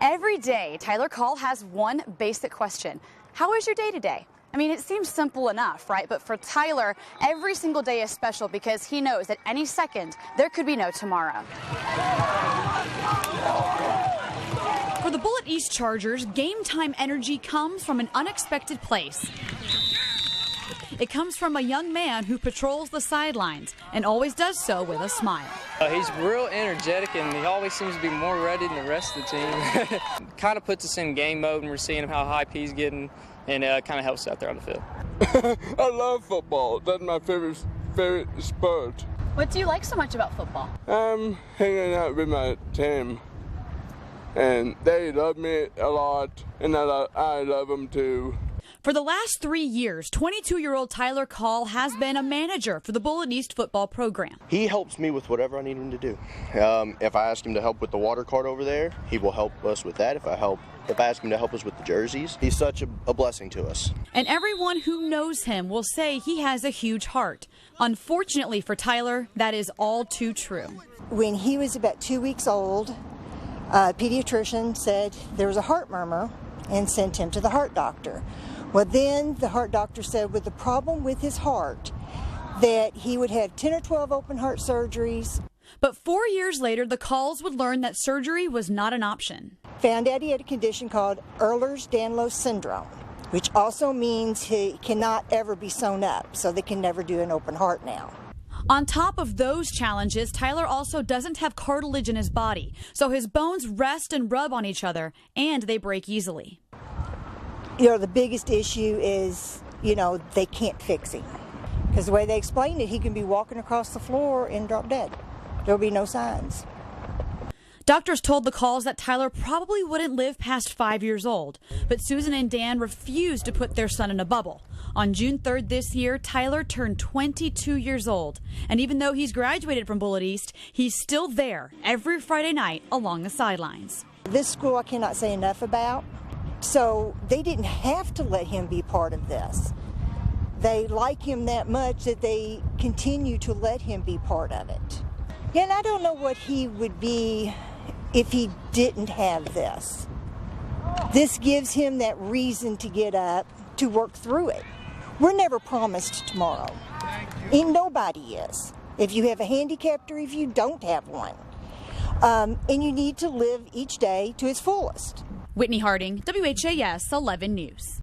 Every day, Tyler Call has one basic question. How is your day today? I mean, it seems simple enough, right? But for Tyler, every single day is special because he knows that any second there could be no tomorrow. For the Bullitt East Chargers, game time energy comes from an unexpected place. It comes from a young man who patrols the sidelines and always does so with a smile. He's real energetic and he always seems to be more ready than the rest of the team. Kind of puts us in game mode and we're seeing how hype he's getting, and kind of helps out there on the field. I love football. That's my favorite sport. What do you like so much about football? I'm hanging out with my team, and they love me a lot, and I love them too. For the last 3 years, 22-year-old Tyler Call has been a manager for the Bullitt East football program. He helps me with whatever I need him to do. If I ask him to help with the water cart over there, he will help us with that. If I ask him to help us with the jerseys, he's such a blessing to us. And everyone who knows him will say he has a huge heart. Unfortunately for Tyler, that is all too true. When he was about 2 weeks old, a pediatrician said there was a heart murmur and sent him to the heart doctor. Well, then the heart doctor said with the problem with his heart that he would have 10 or 12 open heart surgeries. But 4 years later, the Calls would learn that surgery was not an option. Found out he had a condition called Ehlers-Danlos syndrome, which also means he cannot ever be sewn up, so they can never do an open heart now. On top of those challenges, Tyler also doesn't have cartilage in his body, so his bones rest and rub on each other, and they break easily. You know, the biggest issue is, they can't fix him. Because the way they explain it, he can be walking across the floor and drop dead. There'll be no signs. Doctors told the Calls that Tyler probably wouldn't live past 5 years old, but Susan and Dan refused to put their son in a bubble. On June 3rd this year, Tyler turned 22 years old, and even though he's graduated from Bullitt East, he's still there every Friday night along the sidelines. This school I cannot say enough about, so they didn't have to let him be part of this. They like him that much that they continue to let him be part of it. And I don't know what he would be if he didn't have this. This gives him that reason to get up, to work through it. We're never promised tomorrow. And nobody is. If you have a handicap or if you don't have one. And you need to live each day to its fullest. Whitney Harding, WHAS 11 News.